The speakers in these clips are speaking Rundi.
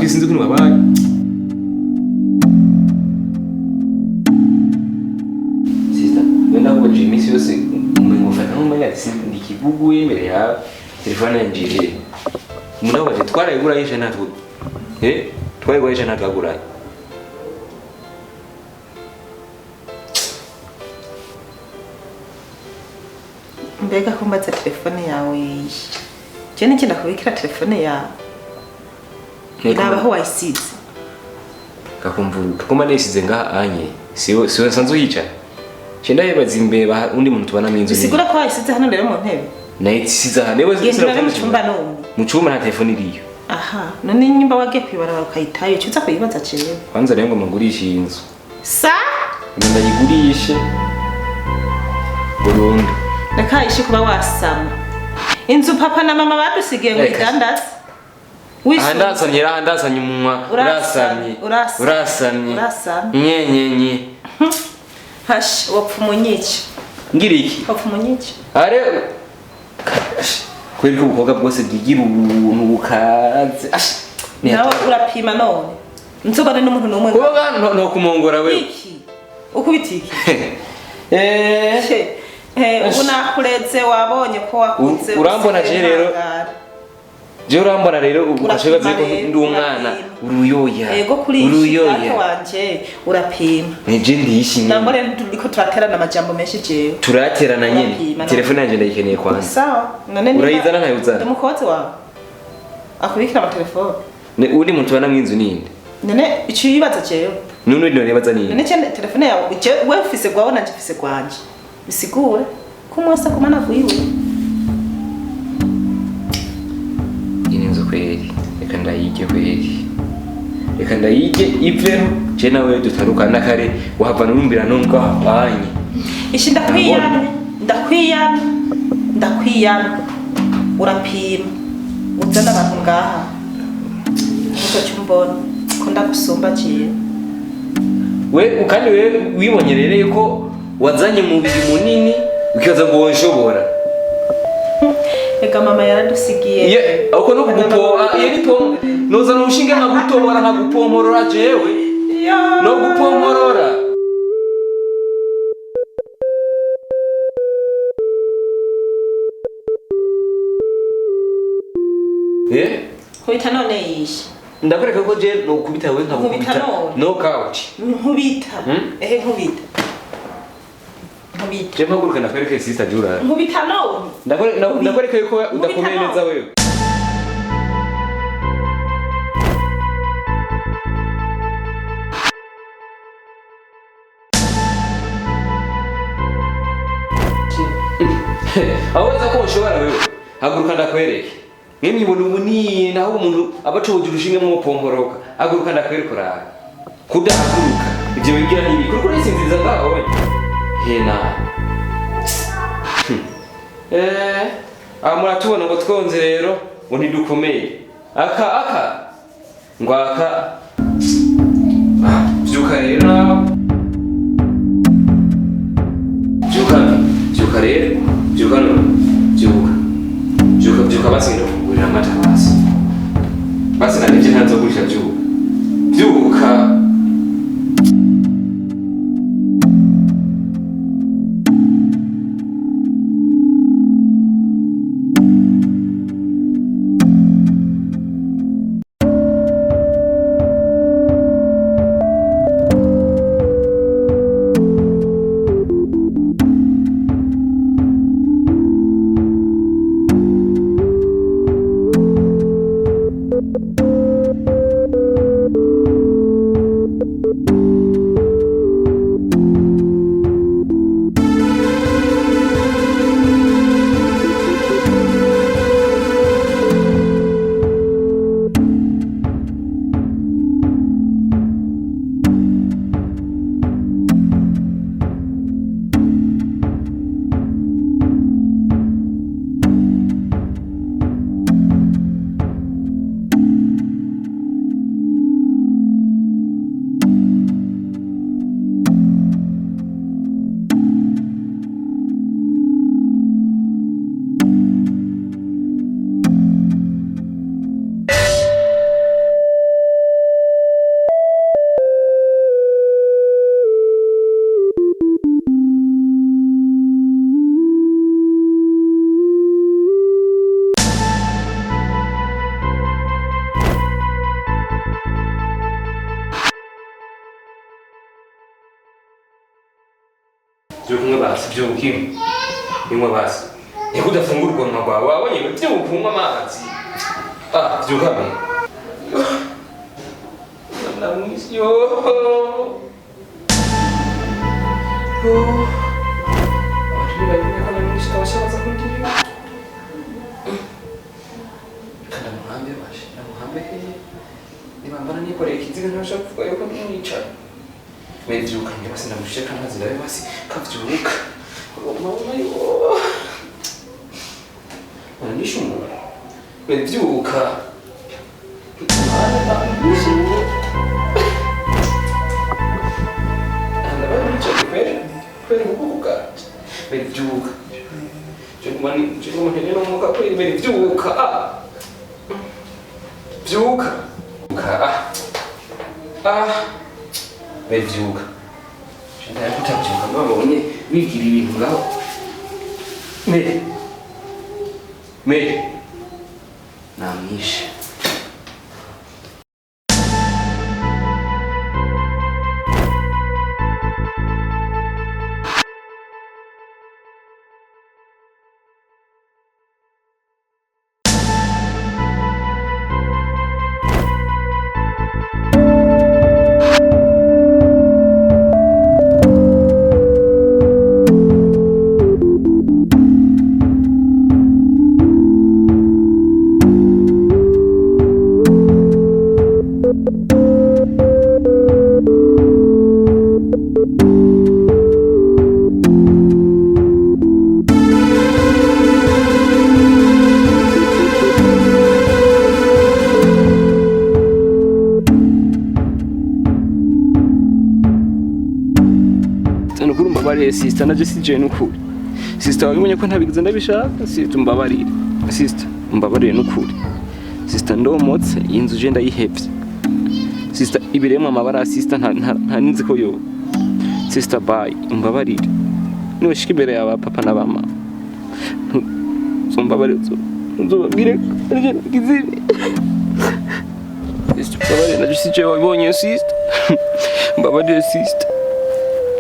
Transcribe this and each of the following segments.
natwe sinzi ukuntu babaye. Sister, wenda ngo Jimmy yose umengo fata nk'umenya ndikiguguye imbere yawe telefone yanjye. Muna wate twarayigura yishe natwe. Twarayigura yishe natwe agura. Mbega kumbaza telefone yawe. Je niki ndakubikira telefone yawe. Ndabaho wayisize. Kakumvuru tukoma nesize ngaha anye. Siwe sanzo yica. Chenda yebaza imbeba undi muntu tubana mwinzu. Bisigura ko wayisize hano rero mu ntebe. Nayisize hano yewe zisira mu cyumba none. Mu cyumba nta telefone iriyo. Aha, none nyimba wagiye kwibarara ukayitayo cyuza kuyibaza cewe. Kwanza rero ngo mugurisha inzu. Sa? Ndayigurishe. Burundu. Nakayishe kuba wasama. Inzu papa na mama badusigiye ngo idandaza. Handasanye umunwa urasamye nyenyenye hash wapfumunyica ngira iki wapfumunyica are kweli ko ubukobwa bwose bwigira ubuntu bukaze nawe urapima none nzobane n'umuntu n'umwe ko no kumongora we iki ukubitiki ubu nakureze wabonye ko wakunze urambona je rero je urambona rero ukashega ziko ndi umwana uruyoya yego kuri uruyoya wanje urapima neje ndishimye namore ndiko turaterana amajambo menshi je turaterana nyene telefone yanje ndayikeneye kwanza sawa none ni urayizana ntayuzana umukozi wawe akubikira ama telefone ne uri muntu bana mwinzu ninde none icyo yibaza jewe none nibaza ninde none cyane telefone yawe we ufise gwawe nanje ufise gwanje bisigure kumwasa kumana kuyiwe kweli reka ndayige iveho je nawe dutarukana kare wahava numbira nunga abanye ishi ndakwiyana urapima uzana abantu ngaha uko cyumbona ko ndagusomba ciye kandi we wibonyerereye ko wazanye mubiri munini ukibaza ngo woshobora ega mama yaradusigiye uko no kugupoa yeripo noza no ushinge nkagutobora nkagupomorora jewe no gupomorora Kubita none yishe ndakwereka ko je no kubita we nkagukubita no couch nkubita nkubita je mpaguruka ndakwereka sister Jura nkubita none ndakwereka yuko udakomeye neza wewe aweza ko ushobora wewe haguruka ndakwereke mwemye ibintu bunini naho umuntu abacoje urushinge mu pomporoka haguruka ndakwereka uraga kudahaguruka ibyo bigira nibi kuko nesinziza ngaho hena muratubona ngo twonze rero ngo ntidukomeye aka ngwaka byuka rero nawe byuka rero byuka basi ndakugurira amata basi na nibyo ntazogurisha byuka Byukumwe basi byukimwe. Imwe basi. Eko udafungura urwonwa rwawe wabonye byukunywa amazi. Byukame. Namwisi yo. Washabaza kungira kana muhambe bashe muhambe nibambana nikoreye ikiziga ntashaka kuvuga yuko nica mevyuka basi ndamusheka ntazirabe basi kavyuka mama yo anishumu mevyuka anishumu andaba nicha kweli kuvuga mevyuka Jumani no muka kweli mevyuka vyuka mevyuka shanda kutavyuka babonye wigira ibintu ngaho me namwishe Sister naje sije n'ukuri sister wabonye ko ntabigize ndabishaka sister mbabarire sister mbabarire n'ukuri sister ndomotse inzu je ndayihevye sister ibiremwa amabara sister nta ninzi ko yo sister bye mbabarire niwe shika imbere y'aba papa na bama mbabarire nzobabwire gizibi sister mbabarire naje sije wabonye sister mbabarire sister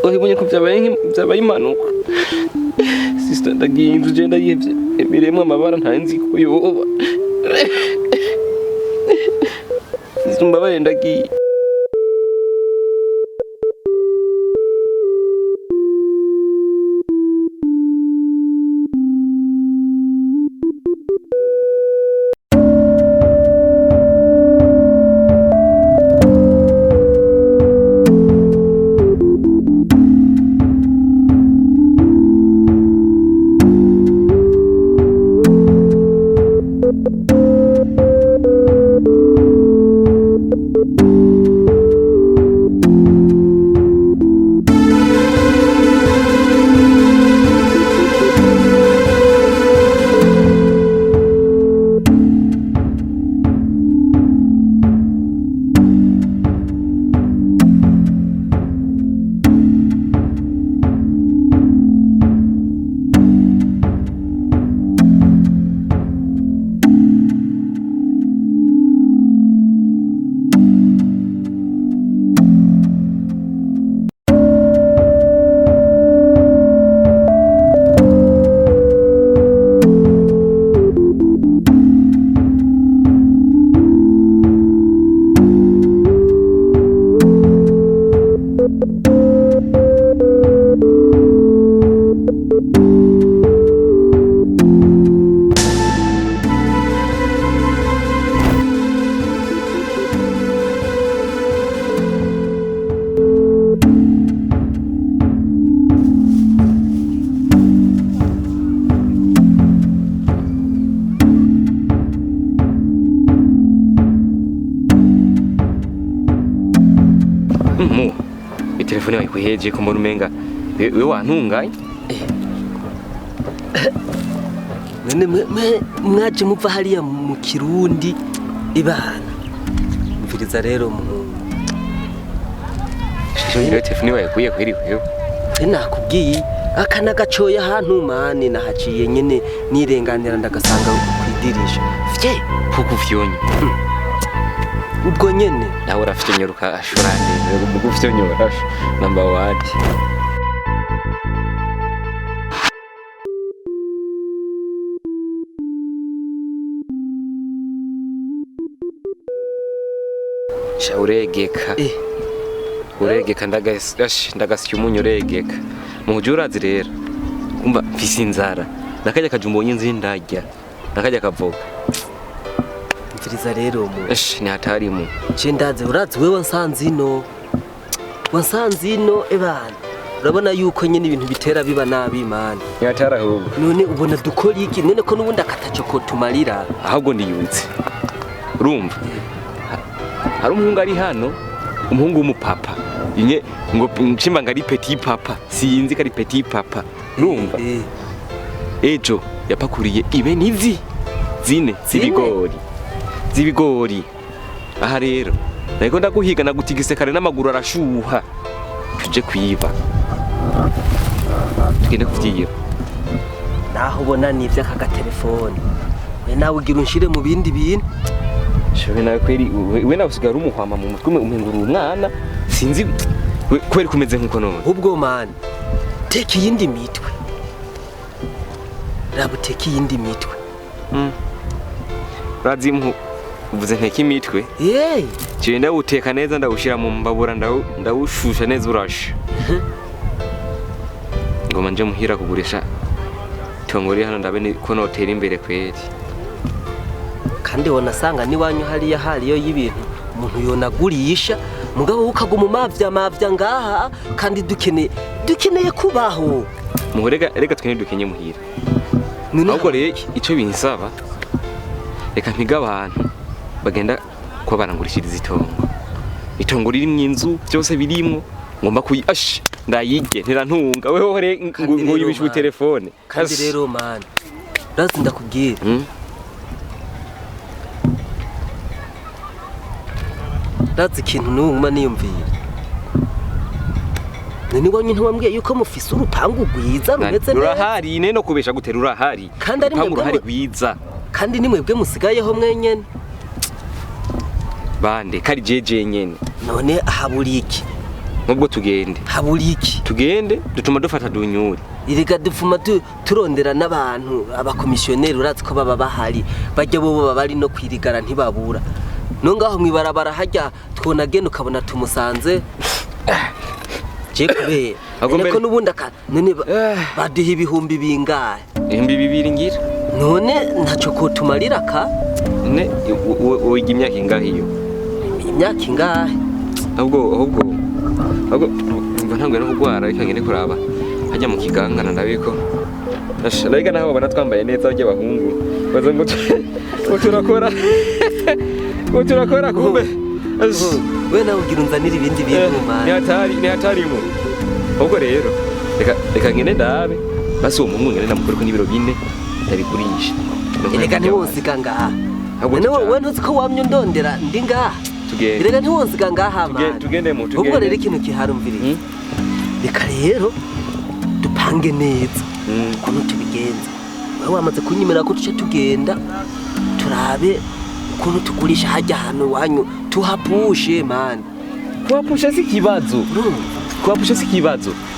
Ohibonye ko byabaye impanuka sister ndagiye inzu je ndayivye emiremwe amabara ntanzi ko yoba sister mbabarire ndagiye telefone wayikuheje ko mbona umenga we wantunganye none mwaje muva hariya mu Kirundi ibana mviriza rero Iyo telefone wayikuye kwiri wewe nakubwiye akana gacoya ahantu mane nahaciye nyene nirenganira ndagasanga kwidirisha vye kugufyonye ubwo nyene nawe urafite nyoruka ashurane mu gufyonyora number 1 sha uregeka uregeka ndagasya umunyu uregeka muhuje urazi rero kumva mfise inzara nakajya kajumbonye nzi ndarya nakajya kavoga mviriza rero mu ni hatarimu je ndaze urazi wewe wansanze ino ebana urabona yuko nyine ibintu bitera biba nabi man ni hatarahubu none ubona dukora iki none ko nubundi akataco ko tumarira ahubwo ndiyutse urumva hari umuhungu ari hano umuhungu w'umupapa inye ngo nshimba ngari petit papa sinzi kari petit papa urumva ejo yapakuriye ibe nizi zine zibigori aha rero nariko ndaguhiga nagutigise kare n'amaguru arashuha tuje kwiba tugende kuvyiba naho ubona nivyo aka telefone we nawe ugira unshire mu bindi bintu shobe nawe kweri we nawe usigara umuhwama mu mutwe umengura umwana sinzi kweri kumeze nkuko none ubwo man teka iyindi mitwe rabuteka iyindi mitwe razimhu uvuze nteka imitwe je ndawuteka neza ndawushira mu mbabura ndawushusha neza urasha ngoma nje muhira kugurisha tongori hano ndabe ko notera imbere kweri kandi wonasanga niwanyu hariyo y'ibintu umuntu yonagurisha mugabo ukaguma mavya ngaha kandi dukeneye kubaho muhorega reka twene dukenye muhira ahubwo rero ico binsaba reka mpiga abantu bagenda ko barangurishiriza itongo ririmwo inzu byose birimo ngomba kuyi ndayige ntirantunga weho ngo yibishe telefone kandi rero man razi ndakubwira razi ikintu n'uma niyumvira none wanyu ntiwambwiye yuko mufise urupangu rwiza rumeze neza rurahari ine no kubesha gutera urahari kandi ari mwebwe ruhari rwiza kandi ni mwebwe musigayeho mwenyene bande kari jeje nyene none haburi iki nubwo tugende haburi iki tugende dutuma dufata dunyuri iriga dufuma turondera n'abantu abakomisiyoneri urazi ko baba bahari bajya bo bari no kwirigara ntibabura nongaho mwibarabara hajya twonagenda ukabona tumusanze je kubera ariko nubundi none baduha ibihumbi bingahe ibihumbi bibiri ngira none ntaco ko tumarira ka ne wiga imyaka ingahe iyo imyaka ingahe ahubwo mva ntangwe no kugwara reka ngene kuraba hajya mu kigangana ndabiko ndashaka naho bana twambaye neza bajya bahungu baza ngo turakora kumbe we nawe ugira unzanira ibindi bintu man ni hatarimo ahubwo rero reka ngene ndabe basi uwo muhungu ngene namukore ko n'ibiro bine ndabigurisha reka ntiwonsiga ngaha none wowe ntuzi ko wamye ndondera ndi ngaha reka ntiwonsiga ngaha man ubwo rero ikintu kiharumviriye reka rero dupange neza ukuntu tubigenza wowe wamaze kunyimira ko tuca tugenda turabe ukuntu tugurisha hajya hano wanyu tuhapushe man kuhapusha si kibazo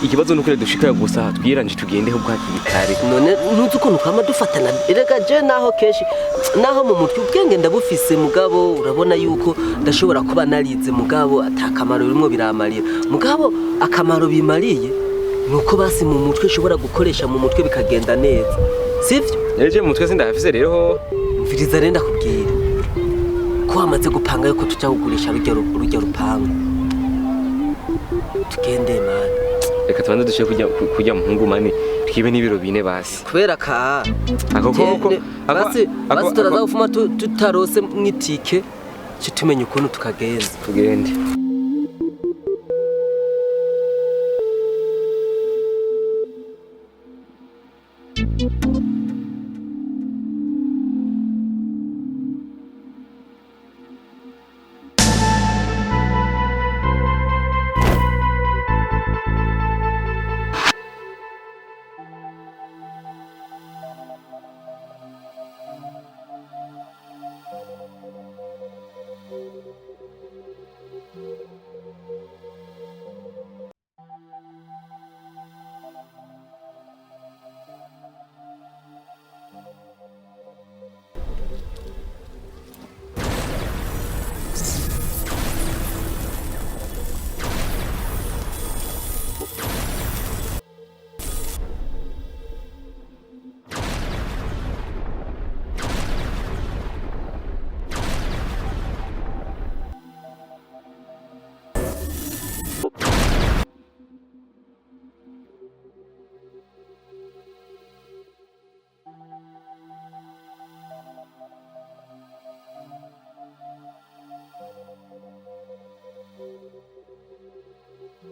ikibazo nuko dushika gusa twiranje tugendeho bwakibikare none ntuzi ukuntu kwama dufatana reka je naho keshi naho mu mutwe ubwenge ndabufise mugabo urabona yuko ndashobora kuba narize mugabo atakamaro birimo biramarira mugabo akamaro bimariye nuko basi mu mutwe ushobora gukoresha mu mutwe bikagenda neza sivyo eje mu mutwe sindahafise rero mviriza renda kubwira ko wamaze gupanga yuko tuja kugurisha rujya rupangu tugende man reka tubanze dushe kujya muhungu mani twibe n'ibiro bine basi kubera ka akoko basi turaza gufuma tutarose mwitike cyo tumenye ukuntu tukagenza tugende